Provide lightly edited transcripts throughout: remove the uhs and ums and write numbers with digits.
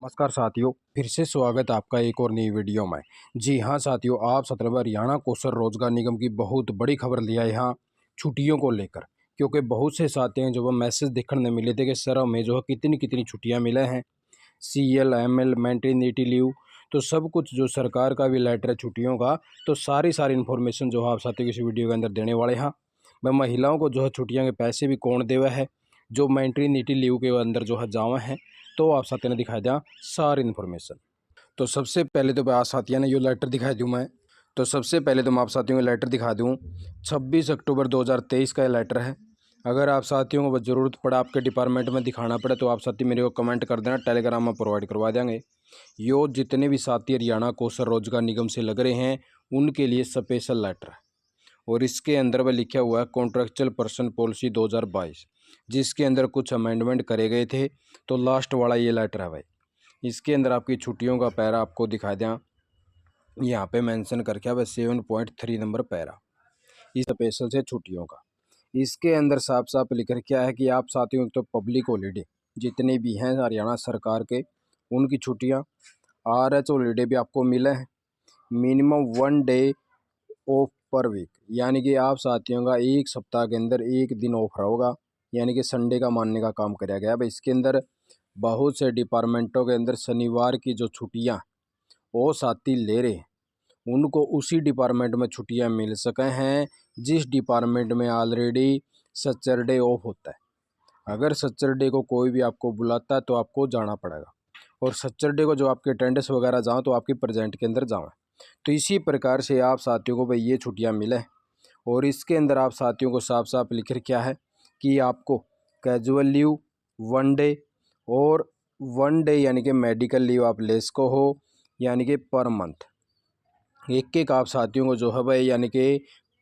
नमस्कार साथियों, फिर से स्वागत है आपका एक और नई वीडियो में। जी हाँ साथियों, आप सत्रहवें हरियाणा कौशल रोजगार निगम की बहुत बड़ी खबर लिया है यहाँ छुट्टियों को लेकर। क्योंकि बहुत से साथी हैं जो वो मैसेज देखने मिले थे कि सर हमें जो है कितनी कितनी छुट्टियाँ मिले हैं, CL, ML, मैटरनिटी लीव, तो सब कुछ जो सरकार का भी लेटर है छुट्टियों का, तो सारी इन्फॉर्मेशन जो है आप साथियों इस वीडियो के अंदर देने वाले हैं। मैं महिलाओं को जो है छुट्टियाँ के पैसे भी कौन देवा है, जो मैटरनिटी लीव के अंदर जो है जावा है, तो आप साथियों ने दिखाई दिया सारी इन्फॉर्मेशन। तो सबसे पहले तो आप साथियों ने ये लेटर दिखा दूँ मैं। तो सबसे पहले तो मैं आप साथियों को लेटर दिखा दूँ। 26 अक्टूबर 2023 का ये लेटर है। अगर आप साथियों को ज़रूरत पड़ा, आपके डिपार्टमेंट में दिखाना पड़े, तो आप साथी मेरे को कमेंट कर देना, टेलीग्राम में प्रोवाइड करवा देंगे। यो जितने भी साथी हरियाणा कौशल रोजगार निगम से लग रहे हैं उनके लिए स्पेशल लेटर है। और इसके अंदर वह लिखा हुआ है कॉन्ट्रेक्चुअल पर्सन पॉलिसी 2022, जिसके अंदर कुछ अमेंडमेंट करे गए थे। तो लास्ट वाला ये लेटर है भाई। इसके अंदर आपकी छुट्टियों का पैरा आपको दिखा दें, यहाँ पे मेंशन करके अब 7.3 नंबर पैरा इस स्पेशल से छुट्टियों का। इसके अंदर साफ साफ लिख क्या है कि आप साथियों तो पब्लिक हॉलीडे जितने भी हैं हरियाणा सरकार के, उनकी छुट्टियाँ RH हॉलीडे भी आपको मिले हैं। Minimum 1 day off per week, यानी कि आप साथियों का एक सप्ताह के अंदर एक दिन ऑफ होगा, यानी कि संडे का मानने का काम कराया गया। अब इसके अंदर बहुत से डिपार्टमेंटों के अंदर शनिवार की जो छुट्टियां वो साथी ले रहे हैं, उनको उसी डिपार्टमेंट में छुट्टियां मिल सके हैं जिस डिपार्टमेंट में ऑलरेडी सैटरडे ऑफ होता है। अगर सैटरडे को कोई भी आपको बुलाता है तो आपको जाना पड़ेगा, और सैटरडे को जो आपके अटेंडेंस वगैरह जाओ तो आपकी प्रेजेंट के अंदर जाओ। तो इसी प्रकार से आप साथियों को भाई ये छुट्टियां मिले। और इसके अंदर आप साथियों को साफ साफ लिख क्या है कि आपको कैजुअल लीव 1 डे और 1 डे यानी कि मेडिकल लीव आप ले सको हो, यानी कि पर मंथ एक एक आप साथियों को जो है भाई, यानी कि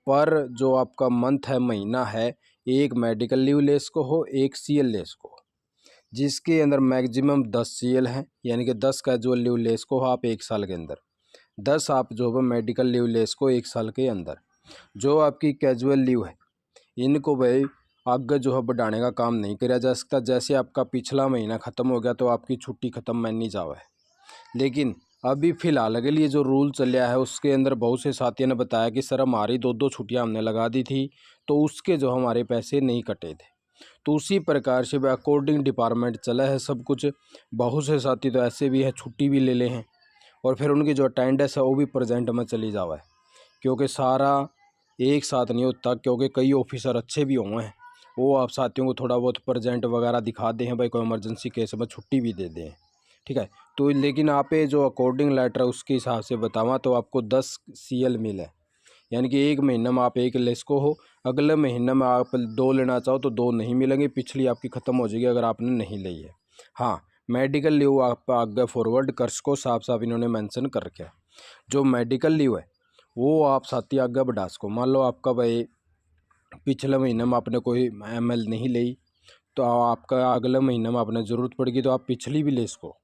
पर जो आपका मंथ है, महीना है, एक मेडिकल लीव ले सको हो, एक CL ले सको हो, जिसके अंदर मैक्सिमम 10 CL है, यानी कि 10 कैजुअल लीव ले सको हो आप एक साल के अंदर, 10 आप जो है मेडिकल लीव ले सको एक साल के अंदर। जो आपकी कैजुअल लीव है इनको भाई आगे जो है बढ़ाने का काम नहीं किया जा सकता। जैसे आपका पिछला महीना ख़त्म हो गया तो आपकी छुट्टी ख़त्म मानी जावा है, लेकिन अभी फ़िलहाल के लिए जो रूल चलिया है उसके अंदर बहुत से साथियों ने बताया कि सर हमारी 2-2 छुट्टियां हमने लगा दी थी तो उसके जो हमारे पैसे नहीं कटे थे। तो उसी प्रकार से वह अकॉर्डिंग डिपार्टमेंट चला है सब कुछ। बहुत से साथी तो ऐसे भी है छुट्टी भी ले हैं और फिर उनकी जो अटेंडेंस है वो भी प्रेजेंट में चली जावा है, क्योंकि सारा एक साथ नहीं होता, क्योंकि कई ऑफिसर अच्छे भी हुए हैं, वो आप साथियों को थोड़ा बहुत प्रेजेंट वगैरह दिखा दे हैं भाई, कोई इमरजेंसी केस में छुट्टी भी दे दें, ठीक है। तो लेकिन आप जो अकॉर्डिंग लेटर है उसके हिसाब से बतावा तो आपको 10 CL मिले, यानी कि एक महीने में आप एक ले सको हो, अगले महीने में आप 2 लेना चाहो तो 2 नहीं मिलेंगे, पिछली आपकी ख़त्म हो जाएगी अगर आपने नहीं ली है। हाँ, मेडिकल लीव आप आगे फॉरवर्ड कर सको, साफ साफ इन्होंने मेंशन कर रखा है। जो मेडिकल लीव है वो आप साथी आगे बढ़ा सको। मान लो आपका भाई पिछले महीने में आपने कोई ML नहीं ली, तो आपका अगले महीने में आपने ज़रूरत पड़ेगी तो आप पिछली भी ले सको,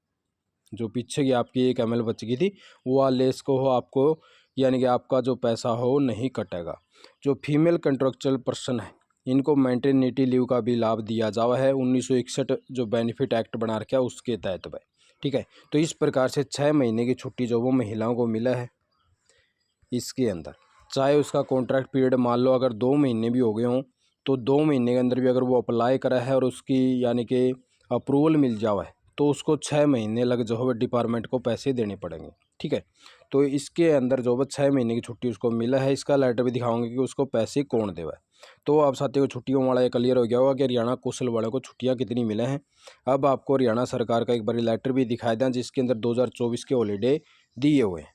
जो पीछे की आपकी एक ML बच गई थी वो ले सको हो आपको, यानी कि आपका जो पैसा हो नहीं कटेगा। जो फीमेल कंट्रेक्चुअल पर्सन है इनको मैटरनिटी लीव का भी लाभ दिया जावा है, 1961 जो बेनिफिट एक्ट बना रखा है उसके तहत भाई, ठीक है। तो इस प्रकार से 6 महीने की छुट्टी जो वो महिलाओं को मिला है इसके अंदर, चाहे उसका कॉन्ट्रैक्ट पीरियड मान लो अगर 2 महीने भी हो गए हों तो 2 महीने के अंदर भी अगर वो अप्लाई करा है और उसकी यानी कि अप्रूवल मिल जावा है तो उसको 6 महीने लग जो है डिपार्टमेंट को पैसे देने पड़ेंगे, ठीक है। तो इसके अंदर जो है 6 महीने की छुट्टी उसको मिला है, इसका लेटर भी दिखाऊंगे कि उसको पैसे कौन देवा है। तो आप साथियों को छुट्टियों वाला ये क्लियर हो गया होगा कि हरियाणा कौशल वालों को छुट्टियाँ कितनी मिले हैं। अब आपको हरियाणा सरकार का एक बार लेटर भी दिखाया दें जिसके अंदर 2024 के हॉलीडे दिए हुए हैं।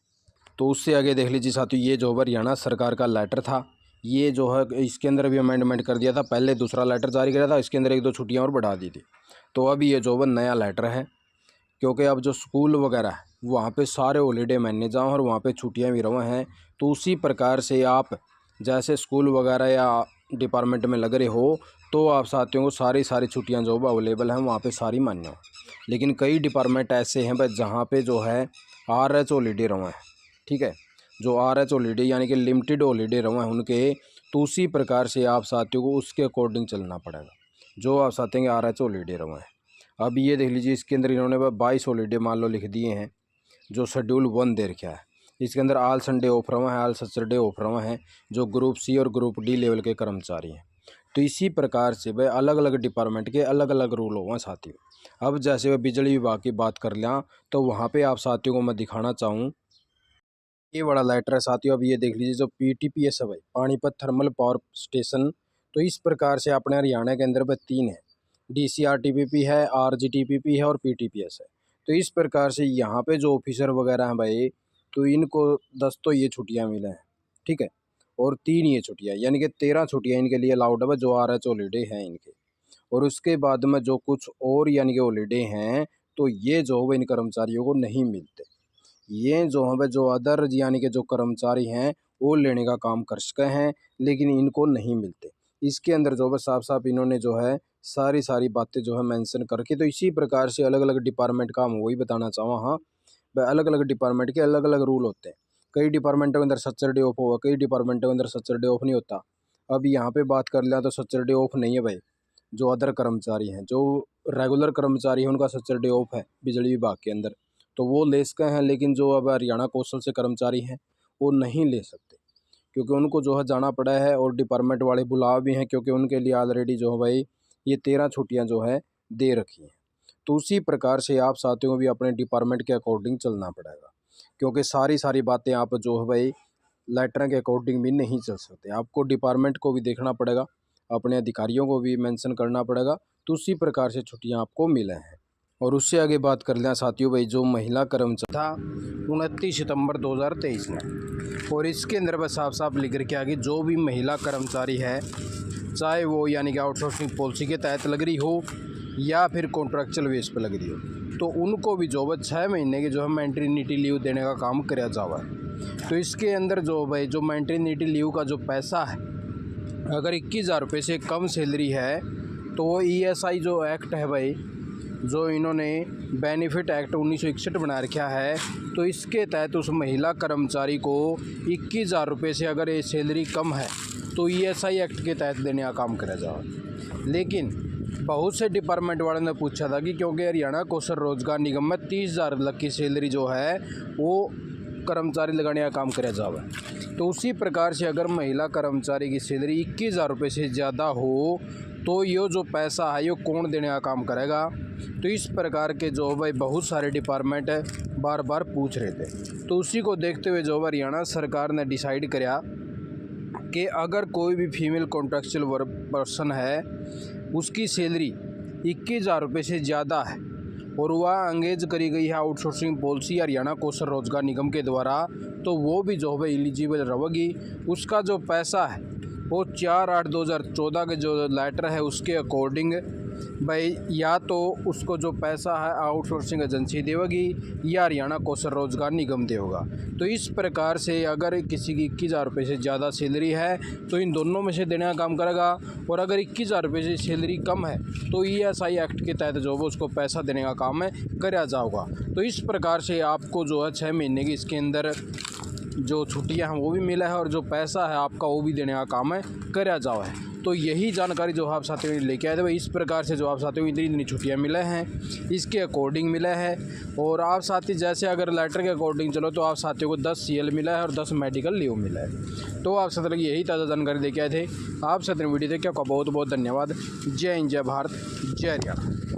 तो उससे आगे देख लीजिए साथियों, ये जो हरियाणा सरकार का लेटर था ये जो है इसके अंदर भी अमेंडमेंट कर दिया था, पहले दूसरा लेटर जारी किया था, इसके अंदर 1-2 छुट्टियां और बढ़ा दी थी। तो अब ये जो है नया लेटर है, क्योंकि अब जो स्कूल वगैरह है वहाँ पे सारे हॉलीडे माने जाओ और वहाँ पे छुट्टियाँ भी रहे हैं। तो उसी प्रकार से आप जैसे स्कूल वगैरह या डिपार्टमेंट में लग रहे हो तो आप साथियों को सारी छुट्टियाँ जो अवेलेबल हैं वहाँ पे सारी मान्य हो। लेकिन कई डिपार्टमेंट ऐसे हैं भाई जहाँ पे जो है RH हॉलीडे रहे हैं, ठीक है, जो RH हॉलीडे यानी कि लिमिटेड हॉलीडे रहे हैं उनके, तो उसी प्रकार से आप साथियों को उसके अकॉर्डिंग चलना पड़ेगा। जो आप साथियों के RH हॉलीडे रहे हैं, अब ये देख लीजिए, इसके अंदर इन्होंने 22 हॉलीडे मान लो लिख दिए हैं, जो शेड्यूल 1 दे रखा है। इसके अंदर ऑल संडे ऑफ रहा है, ऑल सैटरडे ऑफ रहा है, जो ग्रुप सी और ग्रुप डी लेवल के कर्मचारी हैं। तो इसी प्रकार से भाई अलग अलग डिपार्टमेंट के अलग अलग रूल हुए साथियों। अब जैसे वह बिजली विभाग की बात कर लें तो वहाँ पे आप साथियों को मैं दिखाना चाहूँ, ये बड़ा लेटर है साथियों। अब ये देख लीजिए, जो PTPS है भाई, पानीपत थर्मल पावर स्टेशन। तो इस प्रकार से अपने हरियाणा के अंदर 3 है, DCRTPP है, RGTPP है और PTPS है। तो इस प्रकार से यहाँ पे जो ऑफिसर वगैरह हैं भाई, तो इनको 10 तो ये छुट्टियाँ मिले हैं, ठीक है, और 3 ये छुट्टियाँ, यानी कि 13 छुट्टियाँ इनके लिए अलाउड है, जो RH हॉलीडे हैं इनके। और उसके बाद में जो कुछ और यानी कि हॉलीडे हैं, तो ये जो है इन कर्मचारियों को नहीं मिलते। ये जो है जो अदर यानी कि जो कर्मचारी हैं वो लेने का काम कर सके हैं, लेकिन इनको नहीं मिलते। इसके अंदर जो है साफ साफ इन्होंने जो है सारी बातें जो है मेंशन करके, तो इसी प्रकार से अलग अलग डिपार्टमेंट का हम वही बताना चाहूँ। हाँ, अलग अलग डिपार्टमेंट के अलग अलग रूल होते हैं। कई डिपार्टमेंटों के अंदर सैटरडे ऑफ होगा, कई डिपार्टमेंटों के अंदर सैटरडे ऑफ नहीं होता। अब यहाँ पे बात कर लें तो सैटरडे ऑफ नहीं है भाई, जो अदर कर्मचारी हैं, जो रेगुलर कर्मचारी हैं, उनका सैटरडे ऑफ है बिजली विभाग के अंदर, तो वो ले सकते हैं। लेकिन जो अब हरियाणा कौशल से कर्मचारी हैं वो नहीं ले सकते, क्योंकि उनको जो है जाना पड़ा है, और डिपार्टमेंट वाले बुला भी हैं, क्योंकि उनके लिए ऑलरेडी जो है भाई ये 13 छुट्टियां जो है दे रखी हैं। तो उसी प्रकार से आप साथियों को भी अपने डिपार्टमेंट के अकॉर्डिंग चलना पड़ेगा, क्योंकि सारी बातें आप जो है भाई लेटर के अकॉर्डिंग भी नहीं चल सकते। आपको डिपार्टमेंट को भी देखना पड़ेगा, अपने अधिकारियों को भी मेंशन करना पड़ेगा, तो उसी प्रकार से छुट्टियां आपको मिले हैं। और उससे आगे बात कर लें साथियों भाई, जो महिला कर्मचारी था 29 सितंबर 2023 में, और इसके अंदर बस साफ साफ लिख रखा कि जो भी महिला कर्मचारी है, चाहे वो यानी कि आउटसोर्सिंग पॉलिसी के तहत लग रही हो या फिर कॉन्ट्रैक्चुअल बेस पर लग रही हो, तो उनको भी जो है 6 महीने की जो है मैटरनिटी लीव देने का काम किया जावा है। तो इसके अंदर जो भाई जो मैटरनिटी लीव का जो पैसा है, अगर 21,000 रुपये से कम सैलरी है तो वो ESI जो एक्ट है भाई, जो इन्होंने बेनिफिट एक्ट 1961 बना रखा है, तो इसके तहत उस महिला कर्मचारी को 21,000 रुपये से अगर ये सैलरी कम है तो ESI एक्ट के तहत देने का काम करा जाए। लेकिन बहुत से डिपार्टमेंट वालों ने पूछा था कि क्योंकि हरियाणा कौशल रोजगार निगम में 30,000 तक की सैलरी जो है वो कर्मचारी लगाने का काम करा जाए, तो उसी प्रकार से अगर महिला कर्मचारी की सैलरी 21,000 रुपये से ज़्यादा हो तो ये जो पैसा है ये कौन देने का काम करेगा। तो इस प्रकार के जो भाई बहुत सारे डिपार्टमेंट बार बार पूछ रहे थे। तो उसी को देखते हुए जो हरियाणा सरकार ने डिसाइड किया कि अगर कोई भी फीमेल कॉन्ट्रैक्चुअल पर्सन है, उसकी सैलरी 21,000 रुपये से ज़्यादा है और वह एंगेज करी गई है आउटसोर्सिंग पॉलिसी हरियाणा कौशल रोजगार निगम के द्वारा, तो वो भी जो है एलिजिबल रहेगी। उसका जो पैसा है वो 4/8/2014 के जो लेटर है उसके अकॉर्डिंग भाई, या तो उसको जो पैसा है आउटसोर्सिंग एजेंसी देगी या हरियाणा कौशल रोजगार निगम देगा। तो इस प्रकार से अगर किसी की 21,000 रुपये से ज़्यादा सैलरी है तो इन दोनों में से देने का काम करेगा, और अगर 21,000 रुपये से सैलरी कम है तो ESI एक्ट के तहत जो है उसको पैसा देने का काम है करा जाएगा। तो इस प्रकार से आपको जो है 6 महीने की इसके अंदर जो छुट्टियां हैं वो भी मिला है, और जो पैसा है आपका वो भी देने का काम है करा जाओ है। तो यही जानकारी जो आप साथियों लेके आए थे भाई, इस प्रकार से जो आप साथियों को इतनी छुट्टियां मिले हैं इसके अकॉर्डिंग मिला है। और आप साथी जैसे अगर लेटर के अकॉर्डिंग चलो तो आप साथियों को 10 CL मिला है और 10 मेडिकल लीव मिला है। तो आप साथियों की यही ताज़ा जानकारी लेके आए थे। आप साथियों वीडियो देखे आपका बहुत बहुत धन्यवाद। जय हिंद, जय भारत, जय हरियाणा।